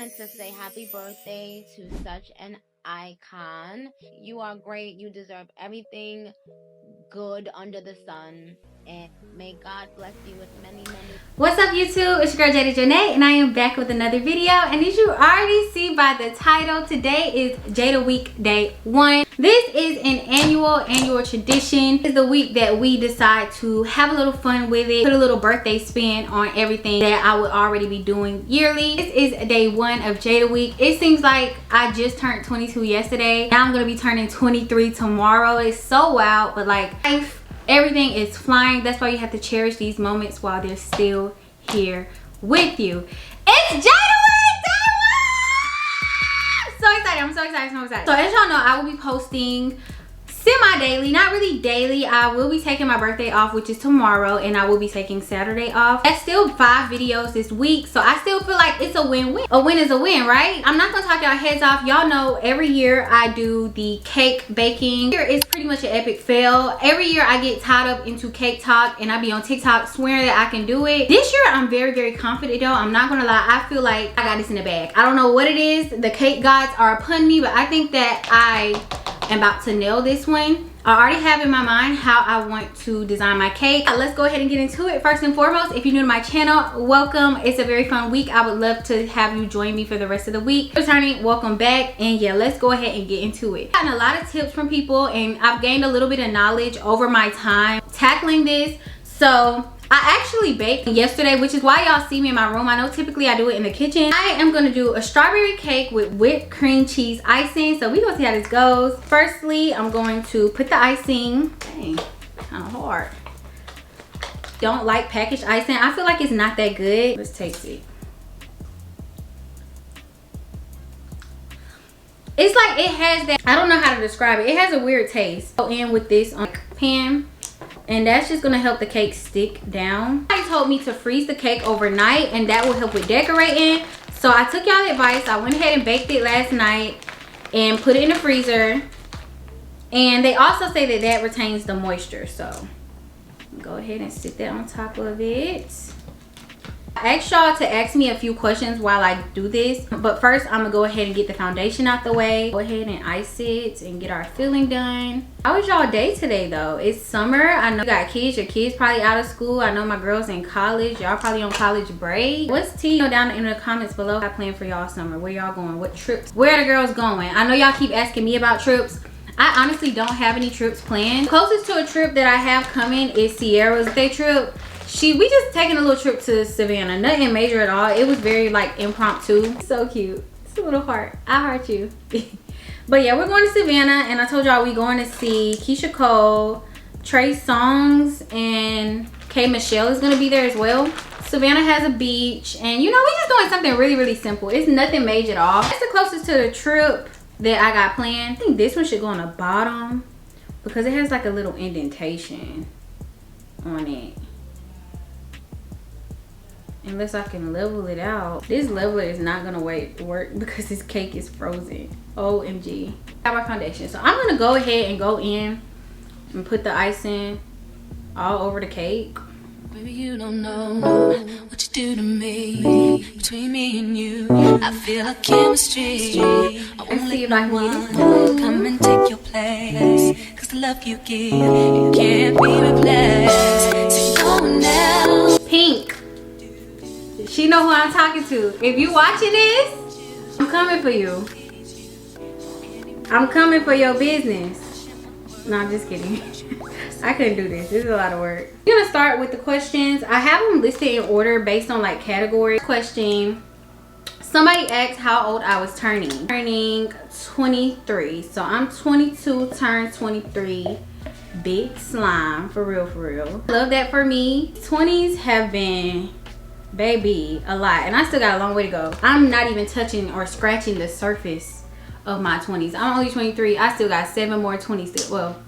wanted to say happy birthday to such an icon. You are great. You deserve everything good under the sun. And may God bless you with many. What's up, YouTube? It's your girl Jada, and I am back with another video. And as you already see by the title, today is Jada Week Day 1. This is an annual tradition. It's the week that we decide to have a little fun with it, put a little birthday spin on everything that I would already be doing yearly. This is day 1 of Jada Week. It seems like I just turned 22 yesterday. Now I'm gonna be turning 23 tomorrow. It's so wild, but like everything is flying. That's why you have to cherish these moments while they're still here with you. It's Jada Week Day 1! So excited. I'm so excited. So as y'all know, I will be posting semi-daily, not really daily. I will be taking my birthday off, which is tomorrow, and I will be taking Saturday off. That's still 5 videos this week, so I still feel like it's a win-win. A win is a win, right? I'm not gonna talk y'all heads off. Y'all know every year I do the cake baking. Here is pretty much an epic fail. Every year I get tied up into cake talk, and I be on TikTok swearing that I can do it. This year I'm very confident though. I'm not gonna lie. I feel like I got this in the bag. I don't know what it is. The cake gods are upon me, but I think that I am about to nail this one. I already have in my mind how I want to design my cake. Let's go ahead and get into it. First and foremost, if you're new to my channel, welcome. It's a very fun week. I would love to have you join me for the rest of the week. Returning, welcome back. And yeah, let's go ahead and get into it. I've gotten a lot of tips from people, and I've gained a little bit of knowledge over my time tackling this. So I actually baked yesterday, which is why y'all see me in my room. I know typically I do it in the kitchen. I am gonna do a strawberry cake with whipped cream cheese icing. So we gonna see how this goes. Firstly, I'm going to put the icing. Dang, kind of hard. Don't like packaged icing. I feel like it's not that good. Let's taste it. It's like it has that, I don't know how to describe it. It has a weird taste. Go in with this on the pan. And that's just gonna help the cake stick down. Somebody told me to freeze the cake overnight, and that will help with decorating. So I took y'all advice. I went ahead and baked it last night and put it in the freezer. And they also say that that retains the moisture. So go ahead and stick that on top of it. I asked y'all to ask me a few questions while I do this, but first I'm gonna go ahead and get the foundation out the way. Go ahead and ice it and get our filling done. How was y'all day today though? It's summer. I know you got kids. Your kids probably out of school. I know my girls in college. Y'all probably on college break. What's tea? Down in the comments below. I plan for y'all summer. Where y'all going? What trips? Where are the girls going? I know y'all keep asking me about trips. I honestly don't have any trips planned. Closest to a trip that I have coming is Sierra's birthday trip. We just taking a little trip to Savannah. Nothing major at all. It was very like impromptu. So cute. It's a little heart. I heart you. But yeah, we're going to Savannah, and I told y'all we going to see Keisha Cole, Trey Songz, and K Michelle is gonna be there as well. Savannah has a beach, and you know, we just doing something really simple. It's nothing major at all. That's the closest to the trip that I got planned. I think this one should go on the bottom because it has like a little indentation on it. Unless I can level it out. This leveler is not gonna work because this cake is frozen. OMG. I have my foundation. So I'm gonna go ahead and go in and put the icing all over the cake. Baby, you don't know what you do to me. Between me and you, I feel like chemistry. Let's see if I can come and take your place. Cause the love you give, it can't be replaced. So no one else. Pink. She know who I'm talking to. If you watching this, I'm coming for you. I'm coming for your business. No, I'm just kidding. I couldn't do this. This is a lot of work. I'm gonna start with the questions. I have them listed in order based on like category. Question. Somebody asked how old I was turning. Turning 23. So I'm 22, turned 23. Big slime, for real. Love that for me. 20s have been, baby, a lot, and I still got a long way to go. I'm not even touching or scratching the surface of my 20s. I'm only 23. I still got 7 more 20s. Well,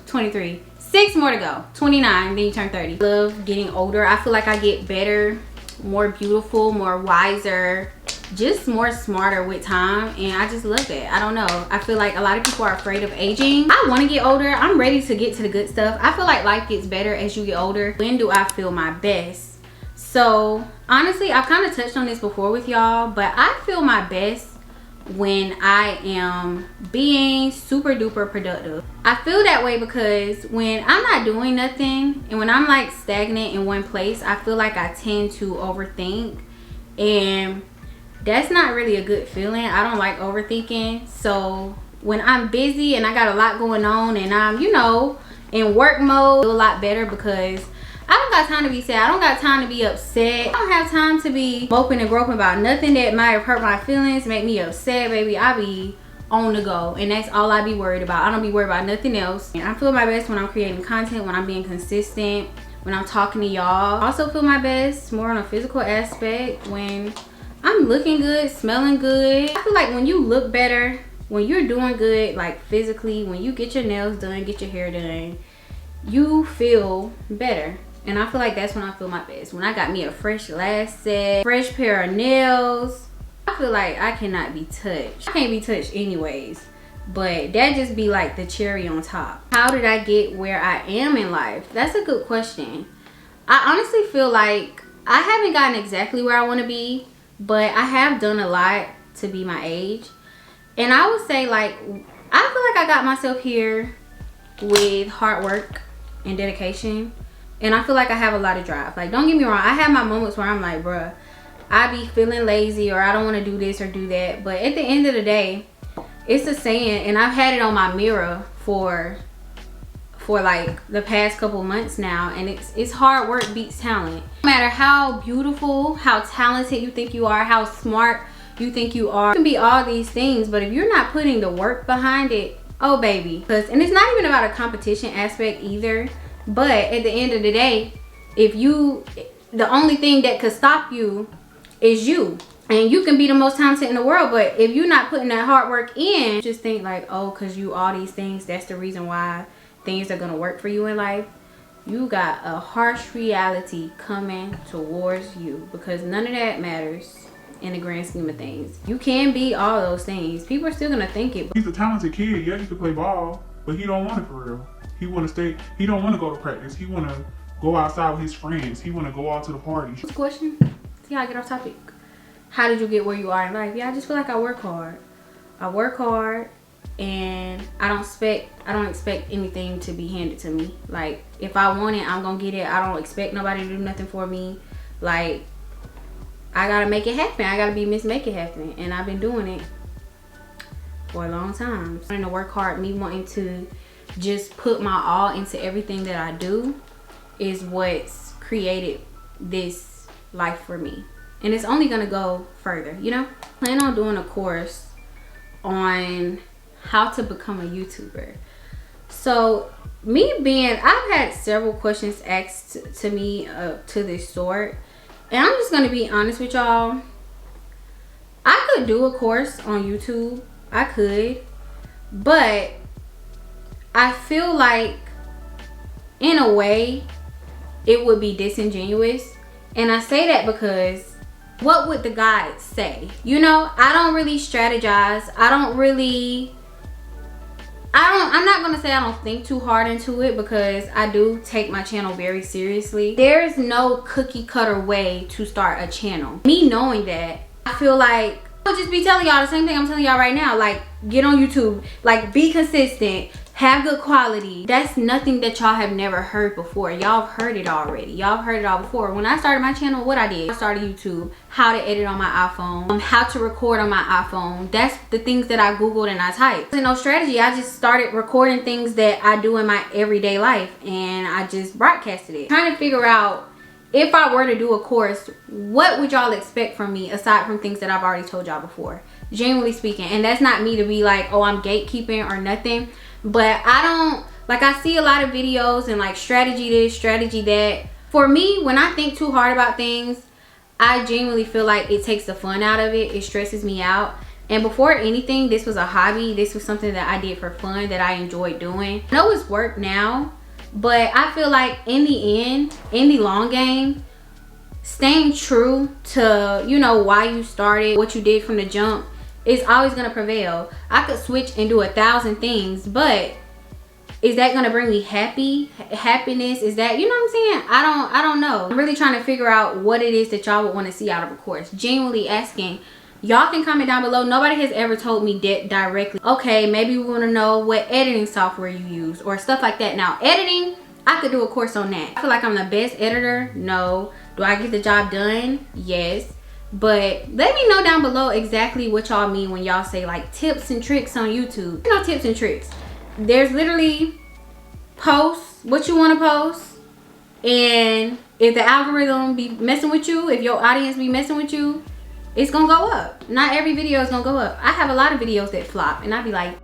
23. 6 more to go. 29, then you turn 30. Love getting older. I feel like I get better, more beautiful, more wiser, just more smarter with time, and I just love that. I don't know. I feel like a lot of people are afraid of aging. I want to get older. I'm ready to get to the good stuff. I feel like life gets better as you get older. When do I feel my best? So honestly, I've kind of touched on this before with y'all, but I feel my best when I am being super duper productive. I feel that way because when I'm not doing nothing and when I'm like stagnant in one place, I feel like I tend to overthink, and that's not really a good feeling. I don't like overthinking. So when I'm busy and I got a lot going on and I'm, you know, in work mode, I feel a lot better because I don't got time to be sad. I don't got time to be upset. I don't have time to be moping and groping about nothing that might have hurt my feelings, make me upset, baby. I be on the go, and that's all I be worried about. I don't be worried about nothing else. And I feel my best when I'm creating content, when I'm being consistent, when I'm talking to y'all. I also feel my best more on a physical aspect when I'm looking good, smelling good. I feel like when you look better, when you're doing good, like physically, when you get your nails done, get your hair done, you feel better. And I feel like that's when I feel my best. When I got me a fresh lash set, fresh pair of nails, I feel like I cannot be touched. I can't be touched anyways, but that just be like the cherry on top. How did I get where I am in life? That's a good question. I honestly feel like I haven't gotten exactly where I want to be, but I have done a lot to be my age. And I would say, like, I feel like I got myself here with hard work and dedication. And I feel like I have a lot of drive. Like, don't get me wrong, I have my moments where I'm like, bruh, I be feeling lazy or I don't want to do this or do that. But at the end of the day, it's a saying, and I've had it on my mirror for like the past couple months now, and it's hard work beats talent. No matter how beautiful, how talented you think you are, how smart you think you are, you can be all these things, but if you're not putting the work behind it, oh baby. And it's not even about a competition aspect either. But at the end of the day, the only thing that could stop you is you. And you can be the most talented in the world, but if you're not putting that hard work in, just think like, oh, because you all these things, that's the reason why things are going to work for you in life. You got a harsh reality coming towards you, because none of that matters in the grand scheme of things. You can be all those things. People are still going to think it. He's a talented kid. Yeah, he can play ball, but he don't want it for real. He want to stay. He don't want to go to practice. He want to go outside with his friends. He want to go out to the parties. This question, see how I get off topic. How did you get where you are in life? Yeah, I just feel like I work hard. I work hard, and I don't expect anything to be handed to me. Like, if I want it, I'm gonna get it. I don't expect nobody to do nothing for me. Like, I gotta make it happen. I gotta be Miss Make It Happen, and I've been doing it for a long time. Wanting to work hard, me wanting to just put my all into everything that I do is what's created this life for me. And it's only gonna go further, you know? I plan on doing a course on how to become a YouTuber. So I've had several questions asked to me to this sort. And I'm just gonna be honest with y'all. I could do a course on YouTube. I could. But I feel like, in a way, it would be disingenuous. And I say that because, what would the guide say? You know, I don't really strategize. I'm not going to say I don't think too hard into it, because I do take my channel very seriously. There's no cookie cutter way to start a channel. Me knowing that, I feel like I'll just be telling y'all the same thing I'm telling y'all right now. Like, get on YouTube. Like, be consistent. Have good quality. That's nothing that y'all have never heard before. Y'all have heard it already. Y'all have heard it all before. When I started my channel, what I did, I started YouTube, how to edit on my iPhone, how to record on my iPhone. That's the things that I Googled and I typed. There's no strategy. I just started recording things that I do in my everyday life, and I just broadcasted it. Trying to figure out, if I were to do a course, what would y'all expect from me aside from things that I've already told y'all before? Genuinely speaking. And that's not me to be like, oh, I'm gatekeeping or nothing. But I don't, like, I see a lot of videos and like strategy this, strategy that. For me, when I think too hard about things, I genuinely feel like it takes the fun out of it. It stresses me out. And before anything, this was a hobby. This was something that I did for fun, that I enjoyed doing. I know it's work now, but I feel like in the end, in the long game, staying true to, you know, why you started, what you did from the jump, is always gonna prevail. I could switch and do 1,000 things, but Is that gonna bring me happiness? Is that, you know what I'm saying? I don't know. I'm really trying to figure out what it is that y'all would want to see out of a course. Genuinely asking. Y'all can comment down below. Nobody has ever told me directly, okay, maybe we want to know what editing software you use or stuff like that. Now, editing, I could do a course on that. I feel like I'm the best editor. No. Do I get the job done? Yes. But let me know down below exactly what y'all mean when y'all say like tips and tricks on YouTube. You know, tips and tricks. There's literally posts what you want to post, and if the algorithm be messing with you, if your audience be messing with you, it's gonna go up. Not every video is gonna go up. I have a lot of videos that flop and I be like,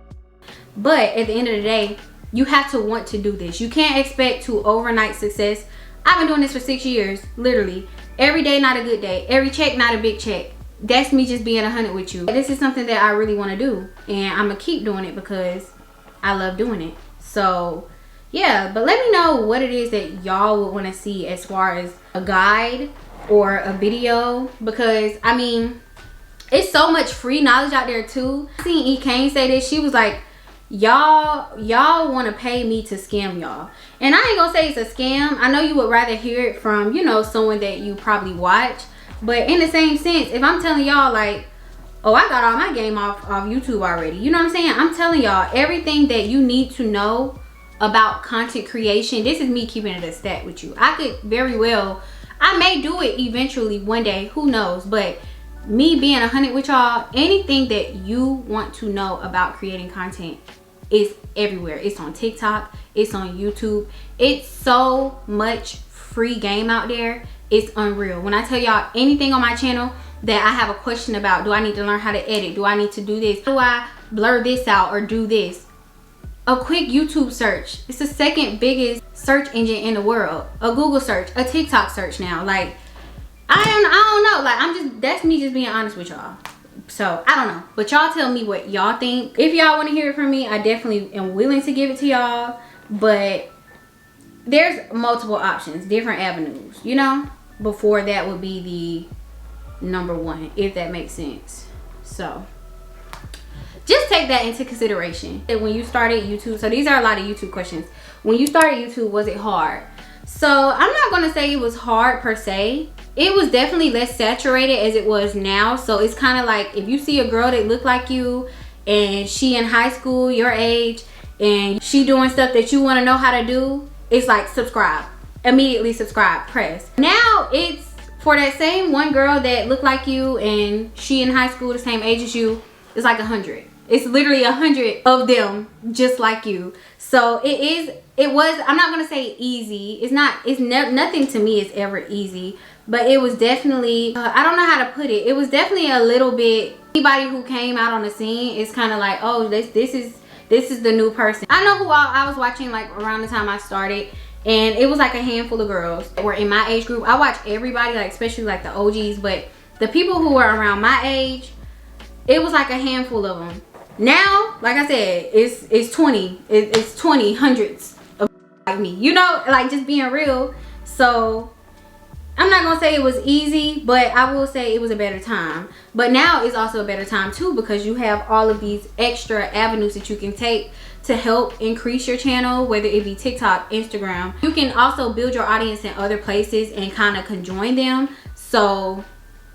but at the end of the day, you have to want to do this. You can't expect to overnight success. I've been doing this for 6 years, literally. Every day not a good day, every check not a big check. That's me just being 100 with you. This is something that I really want to do, and I'm gonna keep doing it because I love doing it. So yeah, but let me know what it is that y'all would want to see as far as a guide or a video, because I mean, it's so much free knowledge out there too. I seen E. Kane say this. She was like, y'all want to pay me to scam y'all, and I ain't gonna say it's a scam. I know you would rather hear it from, you know, someone that you probably watch, but in the same sense, if I'm telling y'all like, oh, I got all my game off YouTube already, you know what I'm saying? I'm telling y'all everything that you need to know about content creation. This is me keeping it a stat with you. I could very well, I may do it eventually one day, who knows, but me being 100 with y'all, anything that you want to know about creating content is everywhere. It's on TikTok, it's on YouTube. It's so much free game out there. It's unreal. When I tell y'all anything on my channel that I have a question about, do I need to learn how to edit? Do I need to do this? Do I blur this out or do this? A quick YouTube search. It's the second biggest search engine in the world. A Google search, a TikTok search now. Like, I don't know. Like, that's me just being honest with y'all. So I don't know, but y'all tell me what y'all think. If y'all want to hear it from me, I definitely am willing to give it to y'all, but there's multiple options, different avenues, you know, before that would be the number one, if that makes sense. So just take that into consideration. When you started YouTube, so these are a lot of YouTube questions. When you started YouTube, was it hard? So I'm not gonna say it was hard per se. It was definitely less saturated as it was now. So it's kind of like if you see a girl that look like you and she in high school, your age, and she doing stuff that you want to know how to do, it's like subscribe. Immediately subscribe, press. Now it's for that same one girl that look like you and she in high school, the same age as you, it's like 100. It's literally 100 of them just like you. So it was, I'm not gonna say easy. Nothing to me is ever easy, but it was definitely, I don't know how to put it. It was definitely a little bit, anybody who came out on the scene is kind of like, oh, this is the new person. I know who I was watching like around the time I started, and it was like a handful of girls that were in my age group. I watch everybody, like especially like the OGs, but the people who were around my age, it was like a handful of them. Now, like I said, it's 20. It's 20 hundreds of like me, you know, like just being real. So I'm not gonna say it was easy, but I will say it was a better time. But now it's also a better time too, because you have all of these extra avenues that you can take to help increase your channel, whether it be TikTok, Instagram. You can also build your audience in other places and kind of conjoin them. So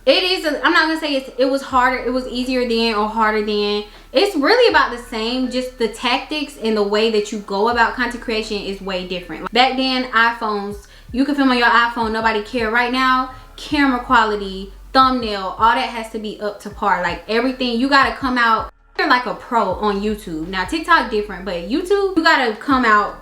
it is, I'm not gonna say it was harder, it was easier then or harder then. It's really about the same, just the tactics and the way that you go about content creation is way different. Back then, iPhones, you can film on your iPhone, nobody cared. Right now, camera quality, thumbnail, all that has to be up to par. Like everything, you gotta come out, you're like a pro on YouTube. Now TikTok different, but YouTube, you gotta come out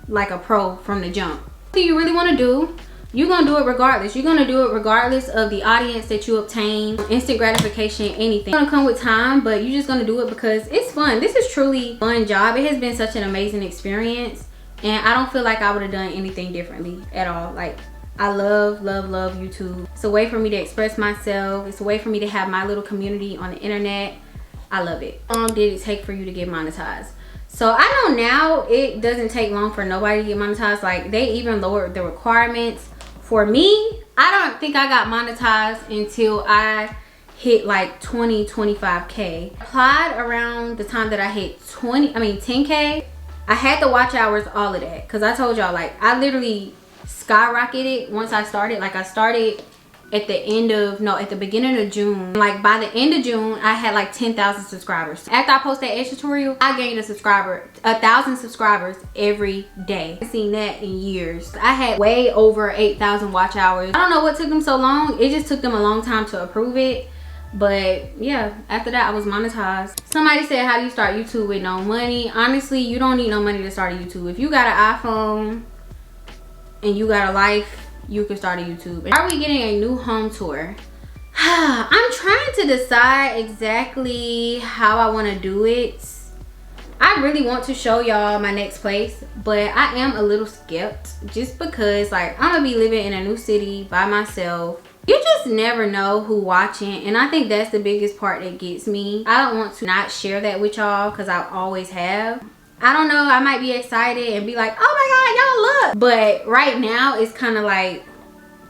like a pro from the jump. What do you really wanna do? You're gonna do it regardless. You're gonna do it regardless of the audience that you obtain, instant gratification, anything. It's gonna come with time, but you're just gonna do it because it's fun. This is truly a fun job. It has been such an amazing experience, and I don't feel like I would have done anything differently at all. Like, I love YouTube. It's a way for me to express myself. It's a way for me to have my little community on the internet. I love it. How long did it take for you to get monetized? So I know now it doesn't take long for nobody to get monetized. Like, they even lowered the requirements. For me, I don't think I got monetized until I hit like 25K. Applied around the time that I hit 10K. I had the watch hours, all of that, because I told y'all, like, I literally skyrocketed once I started. Like, I started at the end of, no, at the beginning of June. Like, by the end of June, I had like 10,000 subscribers. After I posted that edge tutorial, I gained 1,000 subscribers every day. I've seen that in years. I had way over 8,000 watch hours. I don't know what took them so long. It just took them a long time to approve it. But yeah, after that I was monetized. Somebody said, how do you start YouTube with no money? Honestly, you don't need no money to start a YouTube. If you got an iPhone and you got a life, you can start a YouTube. Are we getting a new home tour? I'm trying to decide exactly how I want to do it. I really want to show y'all my next place, but I am a little skeptical just because, like, I'm gonna be living in a new city by myself. You just never know who watching, and I think that's the biggest part that gets me. I don't want to not share that with y'all because I always have. I don't know, I might be excited and be like, oh my god, y'all look. But right now it's kind of like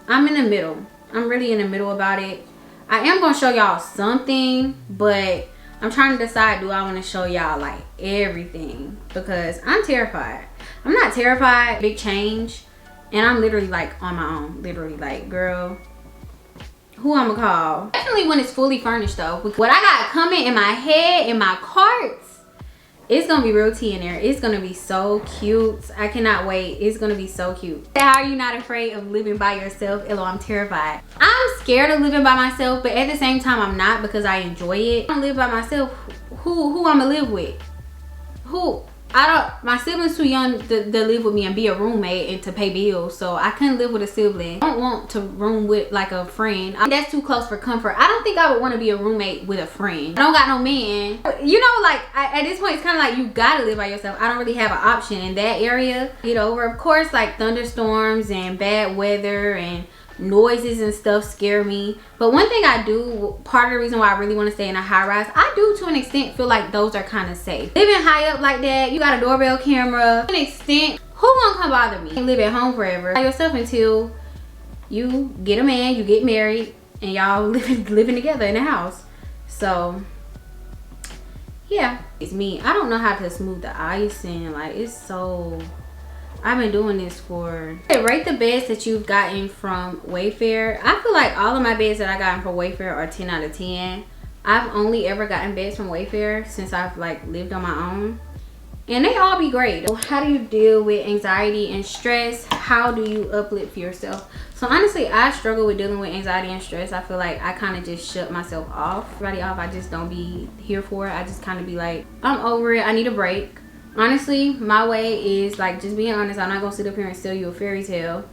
I'm in the middle. I'm really in the middle about it. I am gonna show y'all something, but I'm trying to decide, do I want to show y'all like everything? Because I'm terrified. I'm not terrified, big change, and I'm literally like on my own. Literally like, girl, who I'ma call? Definitely when it's fully furnished though. What I got coming in my head, in my carts, it's gonna be real tea in there. It's gonna be so cute. I cannot wait. It's gonna be so cute. How are you not afraid of living by yourself? Hello, I'm terrified. I'm scared of living by myself, but at the same time I'm not, because I enjoy it. I don't live by myself. Who I'ma live with? Who? My siblings too young to live with me and be a roommate and to pay bills, so I couldn't live with a sibling. I don't want to room with like a friend. That's too close for comfort. I don't think I would want to be a roommate with a friend. I don't got no man. You know, like at this point it's kind of like you gotta live by yourself. I don't really have an option in that area. Get over, of course, like thunderstorms and bad weather and noises and stuff scare me. But one thing I do, part of the reason why I really want to stay in a high rise, I do to an extent feel like those are kind of safe. Living high up like that, you got a doorbell camera. To an extent, who gonna come bother me? You live at home forever by yourself until you get a man, you get married, and y'all living together in a house. So yeah, it's me. I don't know how to smooth the ice, and like, it's so, I've been doing this for... Rate the beds that you've gotten from Wayfair. I feel like all of my beds that I gotten from Wayfair are 10 out of 10. I've only ever gotten beds from Wayfair since I've like lived on my own, and they all be great. How do you deal with anxiety and stress? How do you uplift yourself? So honestly, I struggle with dealing with anxiety and stress. I feel like I kind of just shut myself off. Everybody off, I just don't be here for it. I just kind of be like, I'm over it, I need a break. Honestly, my way is like, just being honest. I'm not gonna sit up here and sell you a fairy tale.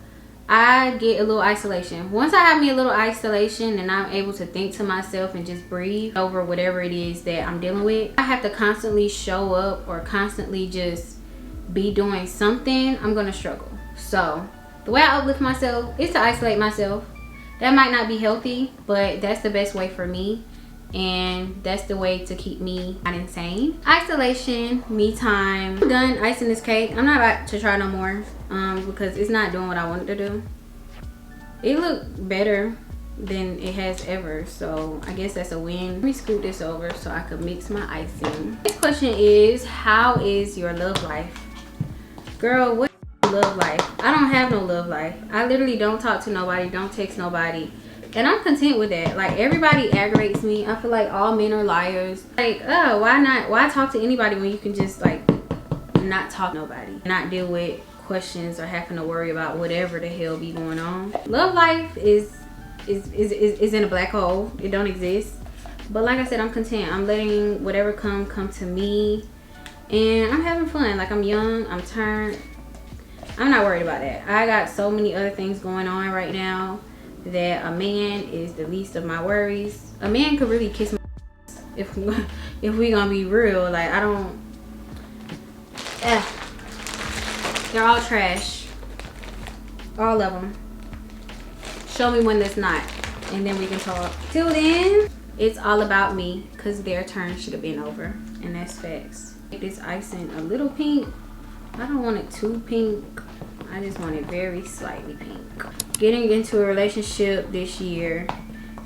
I get a little isolation. Once I have me a little isolation and I'm able to think to myself and just breathe over whatever it is that I'm dealing with, I have to constantly show up or constantly just be doing something, I'm gonna struggle. So the way I uplift myself is to isolate myself. That might not be healthy, but that's the best way for me. And that's the way to keep me not insane. Isolation, me time. I'm done icing this cake. I'm not about to try no more because it's not doing what I wanted to do. It looked better than it has ever, so I guess that's a win. Let me scoot this over so I could mix my icing. This question is, how is your love life? Girl, what is love life? I don't have no love life. I literally don't talk to nobody, don't text nobody. And I'm content with that. Like, everybody aggravates me. I feel like all men are liars. Like, oh, why talk to anybody when you can just like not talk to nobody, not deal with questions or having to worry about whatever the hell be going on. Love life is in a black hole. It don't exist. But like I said, I'm content. I'm letting whatever come to me, and I'm having fun. Like, I'm young, I'm turned. I'm not worried about that. I got so many other things going on right now that a man is the least of my worries. A man could really kiss my if we gonna be real. Like, I don't. They're all trash, all of them. Show me one that's not, and then we can talk. Till then, it's all about me, because their turn should have been over, and that's facts. Make this icing a little pink. I don't want it too pink. I just want it very slightly pink. Getting into a relationship this year.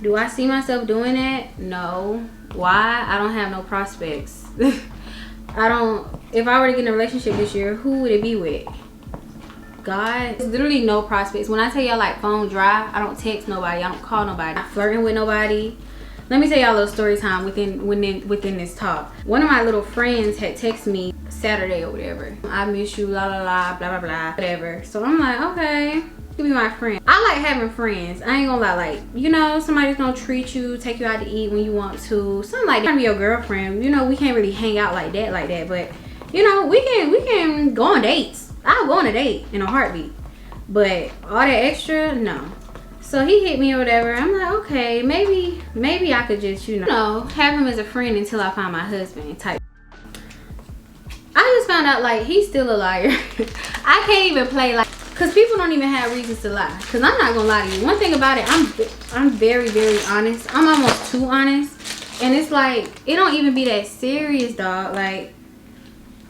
Do I see myself doing that? No. Why? I don't have no prospects. if I were to get in a relationship this year, who would it be with? God. There's literally no prospects. When I tell y'all like phone dry, I don't text nobody, I don't call nobody, I'm not flirting with nobody. Let me tell y'all a little story time within this talk. One of my little friends had texted me Saturday or whatever. I miss you, la la la, blah blah blah, whatever. So I'm like, okay, you be my friend. I like having friends. I ain't gonna lie, like, you know, somebody's gonna treat you, take you out to eat when you want to, something like that. Be your girlfriend. You know, we can't really hang out like that, but you know, we can go on dates. I'll go on a date in a heartbeat, but all that extra, no. So he hit me or whatever. I'm like, okay, maybe I could just, you know, have him as a friend until I find my husband type. I just found out like he's still a liar. I can't even play like, cause people don't even have reasons to lie. Cause I'm not gonna lie to you. One thing about it, I'm very, very honest. I'm almost too honest, and it's like it don't even be that serious, dog. Like,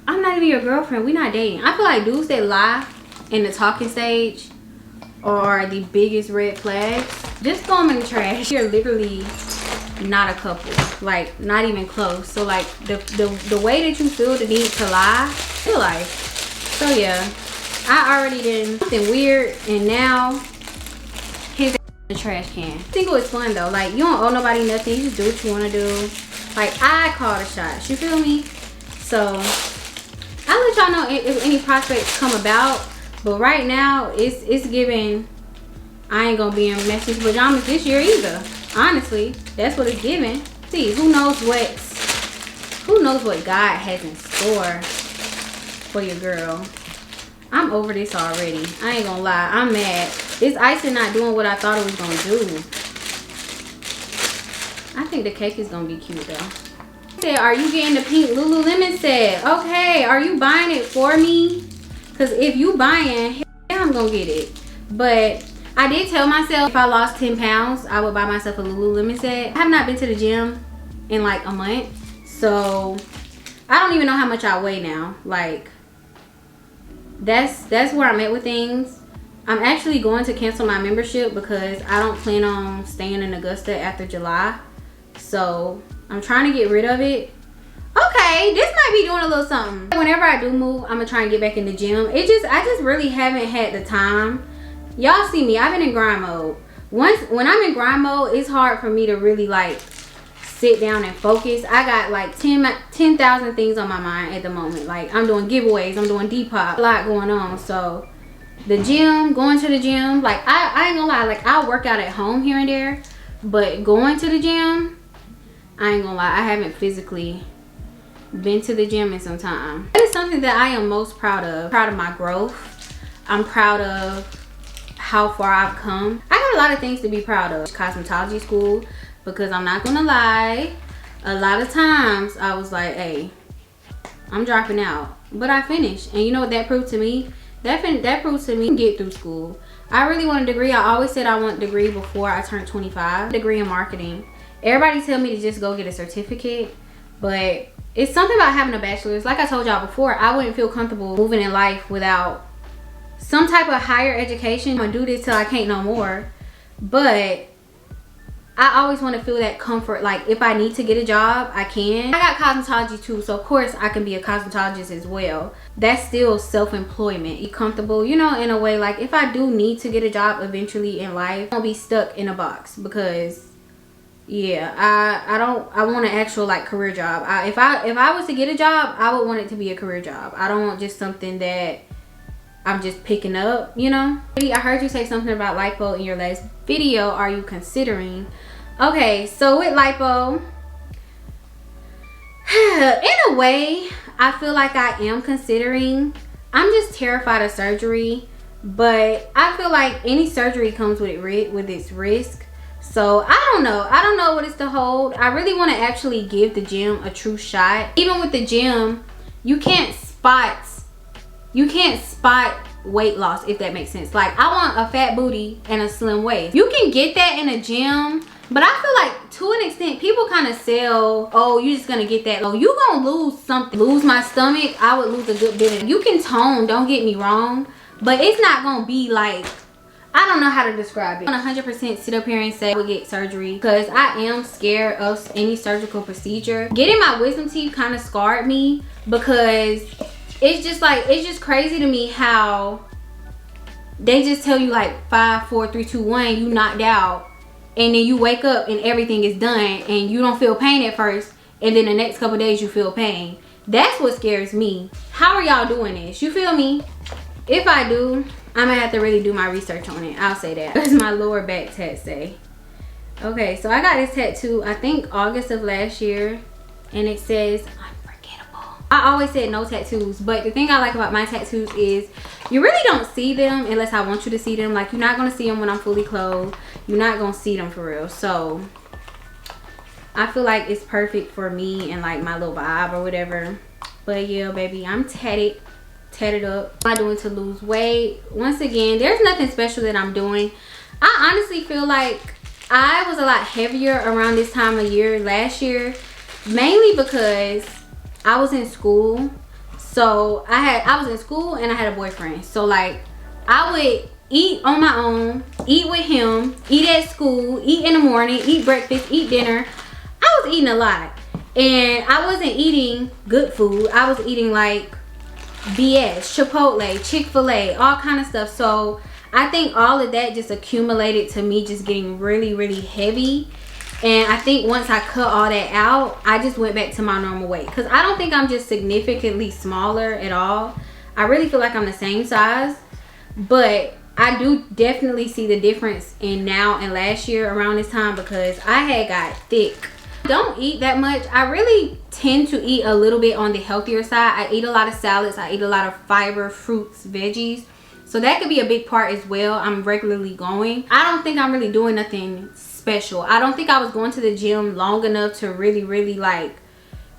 I'm not even your girlfriend. We not dating. I feel like dudes that lie in the talking stage are the biggest red flags. Just throw them in the trash. You're literally not a couple, like not even close. So like the way that you feel the need to lie, feel like. So yeah, I already did something weird, and now his in the trash can. Single is fun though. Like, you don't owe nobody nothing. You just do what you want to do. Like, I call the shots. You feel me? So I'll let y'all know if any prospects come about. But right now, it's giving, I ain't gonna be in message pajamas this year either. Honestly, that's what it's giving. See, who knows what God has in store for your girl. I'm over this already. I ain't gonna lie, I'm mad. This icing not doing what I thought it was gonna do. I think the cake is gonna be cute though. Said, are you getting the pink Lululemon set? Okay, are you buying it for me? Because if you buying, yeah, I'm gonna get it. But I did tell myself if I lost 10 pounds, I would buy myself a Lululemon set. I have not been to the gym in like a month, so I don't even know how much I weigh now. Like, that's where I'm at with things. I'm actually going to cancel my membership because I don't plan on staying in Augusta after July. So I'm trying to get rid of it. Okay, this might be doing a little something. Whenever I do move, I'm gonna try and get back in the gym. I just really haven't had the time. Y'all see me, I've been in grind mode. When I'm in grind mode, it's hard for me to really like sit down and focus. I got like 10,000 things on my mind at the moment. Like, I'm doing giveaways, I'm doing Depop, a lot going on. So the gym, going to the gym, like I ain't gonna lie, like I'll work out at home here and there, but going to the gym, I ain't gonna lie, I haven't physically been to the gym in some time. That is something that I am most proud of. Proud of my growth. I'm proud of how far I've come. I got a lot of things to be proud of. Cosmetology school, because I'm not gonna lie, a lot of times I was like, hey, I'm dropping out, but I finished. And you know what that proved to me? That proves to me I can get through school. I really want a degree. I always said I want a degree before I turned 25. Degree in marketing. Everybody tell me to just go get a certificate, but it's something about having a bachelor's. Like I told y'all before, I wouldn't feel comfortable moving in life without some type of higher education. I'm gonna do this till I can't no more. But I always want to feel that comfort. Like, if I need to get a job, I can. I got cosmetology too, so of course I can be a cosmetologist as well. That's still self-employment. You comfortable, you know, in a way. Like, if I do need to get a job eventually in life, I won't be stuck in a box. Because yeah, I want an actual like career job. If I was to get a job, I would want it to be a career job. I don't want just something that I'm just picking up, you know. I heard you say something about lipo in your last video. Are you considering? Okay, so with lipo, in a way, I feel like I am considering. I'm just terrified of surgery, but I feel like any surgery comes with its risk. So I don't know what it's to hold. I really want to actually give the gym a true shot. Even with the gym, you can't spot weight loss, if that makes sense. Like, I want a fat booty and a slim waist. You can get that in a gym, but I feel like to an extent people kind of sell, oh, you're just gonna get that, oh, you gonna lose something. Lose my stomach, I would lose a good bit of it. You can tone, don't get me wrong, but it's not gonna be like, I don't know how to describe it. I 100% sit up here and say I would get surgery because I am scared of any surgical procedure. Getting my wisdom teeth kind of scarred me because it's just like, it's just crazy to me how they just tell you like 5, 4, 3, 2, 1, you knocked out, and then you wake up and everything is done and you don't feel pain at first, and then the next couple days you feel pain. That's what scares me. How are y'all doing this? You feel me? If I do, I'm gonna have to really do my research on it. I'll say that. What does my lower back tat say? Okay, so I got this tattoo, I think August of last year, and it says unforgettable. I always said no tattoos, but the thing I like about my tattoos is you really don't see them unless I want you to see them. Like, you're not gonna see them when I'm fully clothed. You're not gonna see them for real. So I feel like it's perfect for me and like my little vibe or whatever. But yeah, baby, I'm tatted up. What am I doing to lose weight? Once again, there's nothing special that I'm doing. I honestly feel like I was a lot heavier around this time of year last year, mainly because I was in school. So I was in school and I had a boyfriend. So like, I would eat on my own, eat with him, eat at school, eat in the morning, eat breakfast, eat dinner. I was eating a lot, and I wasn't eating good food. I was eating like BS, Chipotle, Chick-fil-A, all kind of stuff. So I think all of that just accumulated to me just getting really, really heavy. And I think once I cut all that out, I just went back to my normal weight, because I don't think I'm just significantly smaller at all. I really feel like I'm the same size, but I do definitely see the difference in now and last year around this time, because I had got thick. Don't eat that much. I really tend to eat a little bit on the healthier side. I eat a lot of salads. I eat a lot of fiber, fruits, veggies. So that could be a big part as well. I'm regularly going. I don't think I'm really doing nothing special. I don't think I was going to the gym long enough to really like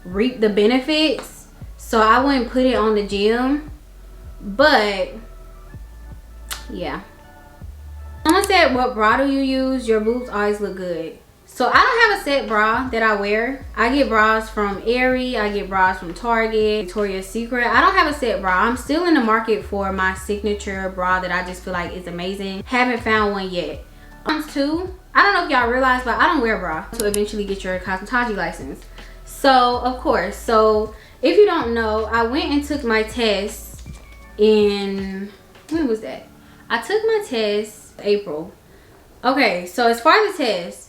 reap the benefits. So I wouldn't put it on the gym. But yeah. Someone said, what bra do you use? Your boobs always look good. So I don't have a set bra that I wear. I get bras from Aerie. I get bras from Target, Victoria's Secret. I don't have a set bra. I'm still in the market for my signature bra that I just feel like is amazing. Haven't found one yet. Too, I don't know if y'all realize, but I don't wear a bra to eventually get your cosmetology license. So of course, so if you don't know, I went and took my test in, when was that? I took my test April. Okay, so as far as the test,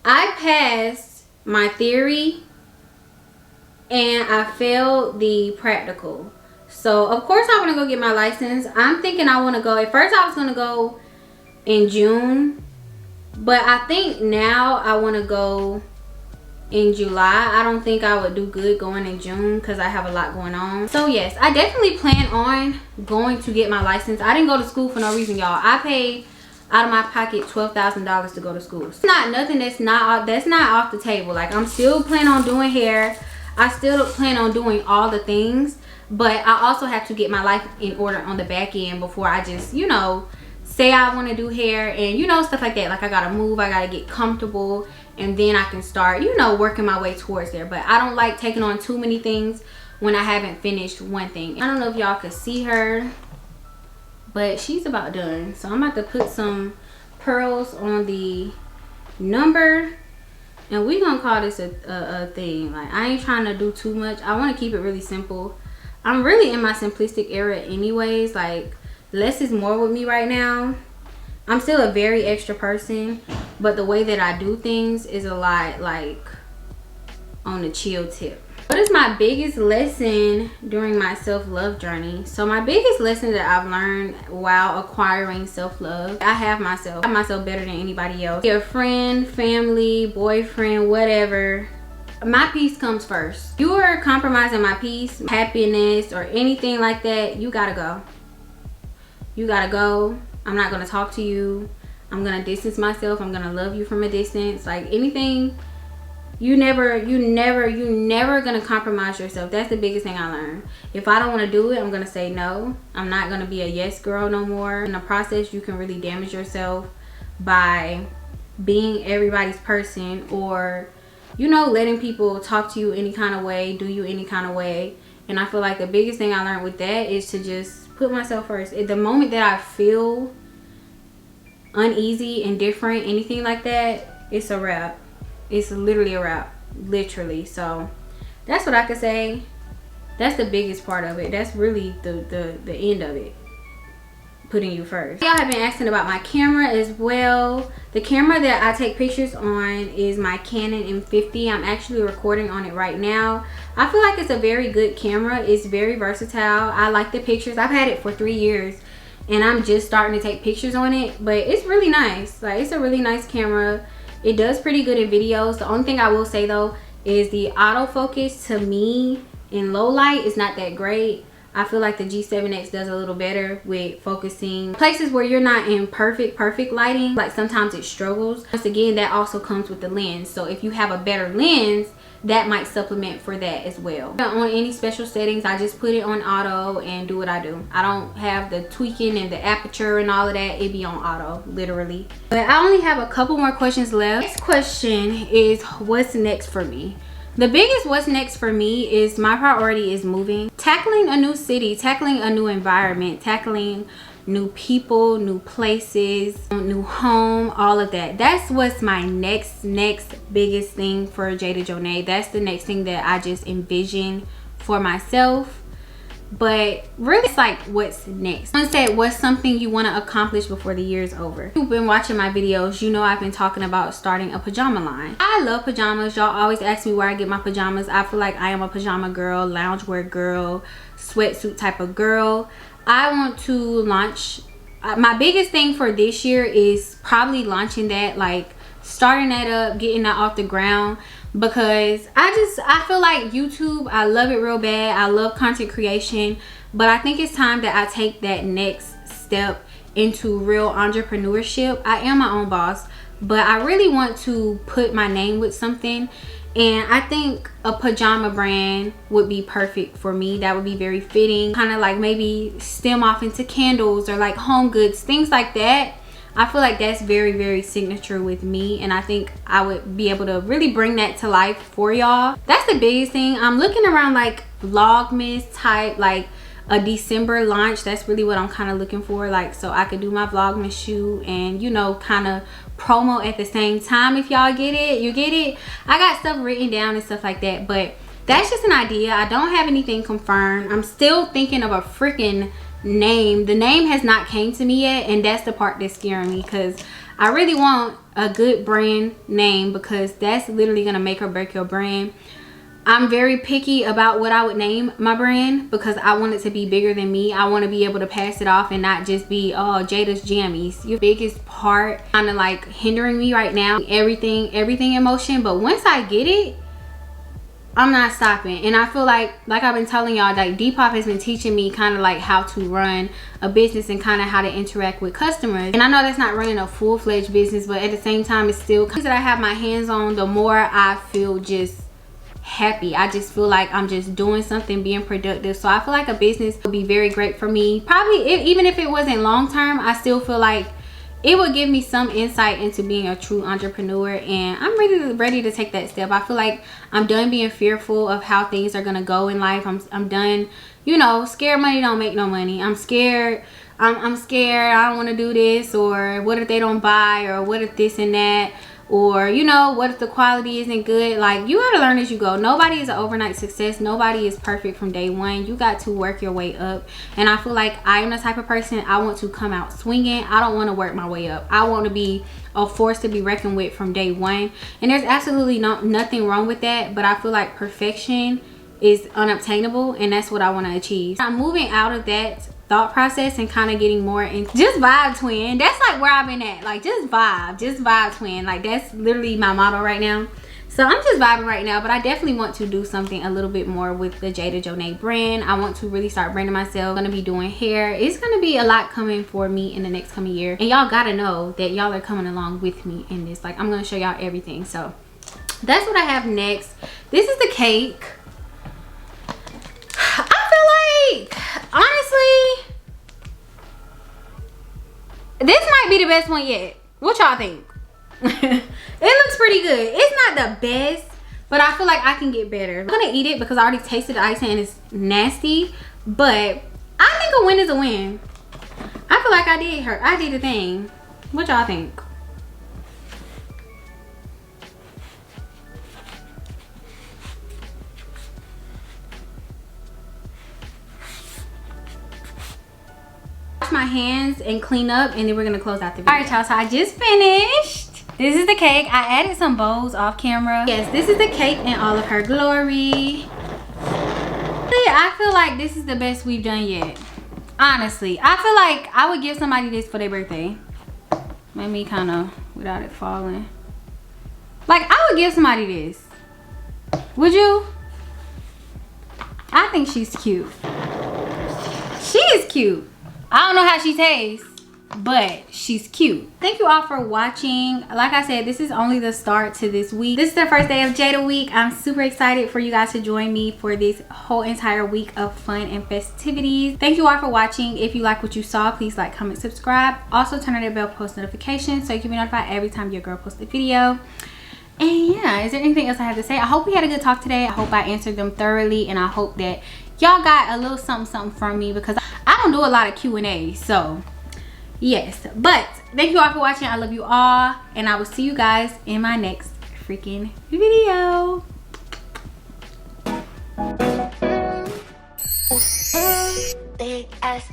I passed my theory and I failed the practical. So of course I want to go get my license. I'm thinking I want to go, at first I was going to go in June, but I think now I want to go in July. I don't think I would do good going in June because I have a lot going on. So yes, I definitely plan on going to get my license. I didn't go to school for no reason, y'all. I paid out of my pocket $12,000 to go to school. It's not nothing that's not off the table. Like, I'm still planning on doing hair. I still plan on doing all the things, but I also have to get my life in order on the back end before I just, you know, say I want to do hair and, you know, stuff like that. Like, I gotta move, I gotta get comfortable, and then I can start, you know, working my way towards there. But I don't like taking on too many things when I haven't finished one thing. I don't know if y'all could see her, but she's about done. So I'm about to put some pearls on the number, and we're gonna call this a thing. Like, I ain't trying to do too much. I want to keep it really simple. I'm really in my simplistic era anyways. Like, less is more with me right now. I'm still a very extra person, but the way that I do things is a lot like on the chill tip. What is my biggest lesson during my self-love journey? So my biggest lesson that I've learned while acquiring self-love, I have myself better than anybody else. Your friend, family, boyfriend, whatever, my peace comes first. You are compromising my peace, happiness, or anything like that, you gotta go. You gotta go. I'm not gonna talk to you. I'm gonna distance myself. I'm gonna love you from a distance. Like, anything, you never gonna compromise yourself. That's the biggest thing I learned. If I don't want to do it, I'm gonna say no. I'm not gonna be a yes girl no more. In the process, you can really damage yourself by being everybody's person, or, you know, letting people talk to you any kind of way, do you any kind of way. And I feel like the biggest thing I learned with that is to just put myself first. At the moment that I feel uneasy, indifferent, anything like that, it's a wrap. It's literally a wrap, literally. So that's what I could say. That's the biggest part of it. That's really the end of it. Putting you first. Y'all have been asking about my camera as well. The camera that I take pictures on is my Canon M50. I'm actually recording on it right now. I feel like it's a very good camera. It's very versatile. I like the pictures. I've had it for 3 years and I'm just starting to take pictures on it, but it's really nice. Like, it's a really nice camera. It does pretty good in videos. The only thing I will say though is the autofocus to me in low light is not that great. I feel like the G7X does a little better with focusing places where you're not in perfect lighting. Like sometimes it struggles. Once again, that also comes with the lens. So if you have a better lens, that might supplement for that as well. On any special settings, I just put it on auto and do what I do. I don't have the tweaking and the aperture and all of that. It be on auto, literally. But I only have a couple more questions left. Next question is, what's next for me? The biggest what's next for me is my priority is moving, tackling a new city, tackling a new environment, tackling new people, new places, new home, all of that. That's what's my next biggest thing for Jada Jonay. That's the next thing that I just envision for myself. But really, it's like, what's next? I said, what's something you want to accomplish before the year's over? If you've been watching my videos, you know I've been talking about starting a pajama line. I love pajamas. Y'all always ask me where I get my pajamas. I feel like I am a pajama girl, loungewear girl, sweatsuit type of girl. I want to launch, my biggest thing for this year is probably launching that, like starting that up, getting that off the ground. Because I feel like YouTube, I love it real bad. I love content creation, but I think it's time that I take that next step into real entrepreneurship. I am my own boss, but I really want to put my name with something, and I think a pajama brand would be perfect for me. That would be very fitting, kind of like maybe stem off into candles or like home goods, things like that. I feel like that's very signature with me, and I think I would be able to really bring that to life for y'all. That's the biggest thing. I'm looking around like Vlogmas type, like a December launch. That's really what I'm kind of looking for, like, so I could do my Vlogmas shoot and, you know, kind of promo at the same time. If y'all get it, you get it. I got stuff written down and stuff like that, but that's just an idea. I don't have anything confirmed. I'm still thinking of a freaking name. The name has not came to me yet, and that's the part that's scaring me, because I really want a good brand name, because that's literally gonna make or break your brand. I'm very picky about what I would name my brand, because I want it to be bigger than me. I want to be able to pass it off and not just be, oh, Jada's Jammies. Your biggest part kind of like hindering me right now, everything in motion. But once I get it, I'm not stopping. And I feel like I've been telling y'all, like Depop has been teaching me kind of like how to run a business and kind of how to interact with customers. And I know that's not running a full-fledged business, but at the same time, it's still that I have my hands on, the more I feel just happy. I just feel like I'm just doing something, being productive. So I feel like a business would be very great for me. Probably even if it wasn't long term, I still feel like it would give me some insight into being a true entrepreneur, and I'm ready to take that step. I feel like I'm done being fearful of how things are gonna go in life. I'm done, you know, scared money don't make no money. I'm scared. I'm scared. I don't want to do this, or what if they don't buy, or what if this and that, or, you know, what if the quality isn't good. Like, you gotta learn as you go. Nobody is an overnight success. Nobody is perfect from day one. You got to work your way up, and I feel like I am the type of person, I want to come out swinging. I don't want to work my way up. I want to be a force to be reckoned with from day one, and there's absolutely nothing wrong with that. But I feel like perfection is unobtainable, and that's what I want to achieve. I'm moving out of that thought process and kind of getting more in just vibe twin. That's like where I've been at, like just vibe twin. Like, that's literally my motto right now. So I'm just vibing right now, but I definitely want to do something a little bit more with the Jada Jonay brand. I want to really start branding myself. I'm gonna be doing hair. It's gonna be a lot coming for me in the next coming year, and y'all gotta know that y'all are coming along with me in this. Like, I'm gonna show y'all everything. So that's what I have next. This is the cake. I feel like, honestly, this might be the best one yet. What y'all think? It looks pretty good. It's not the best, but I feel like I can get better. I'm gonna eat it because I already tasted the icing and it's nasty, but I think a win is a win. I feel like I did a thing. What y'all think? Wash my hands and clean up, and then we're gonna close out the video. All right, y'all, so I just finished. This is the cake. I added some bows off camera. Yes, this is the cake in all of her glory. I feel like this is the best we've done yet. Honestly, I feel like I would give somebody this for their birthday. Let me kind of, without it falling. Like, I would give somebody this. Would you? I think she's cute. She is cute. I don't know how she tastes, but she's cute. Thank you all for watching. Like I said, this is only the start to this week. This is the first day of Jada week. I'm super excited for you guys to join me for this whole entire week of fun and festivities. Thank you all for watching. If you like what you saw, please like, comment, subscribe. Also turn on the bell post notifications so you can be notified every time your girl posts a video. And yeah, is there anything else I have to say? I hope we had a good talk today. I hope I answered them thoroughly, and I hope that y'all got a little something from me, because I don't do a lot of Q&A. So yes, but thank you all for watching. I love you all, and I will see you guys in my next freaking video. Big ass,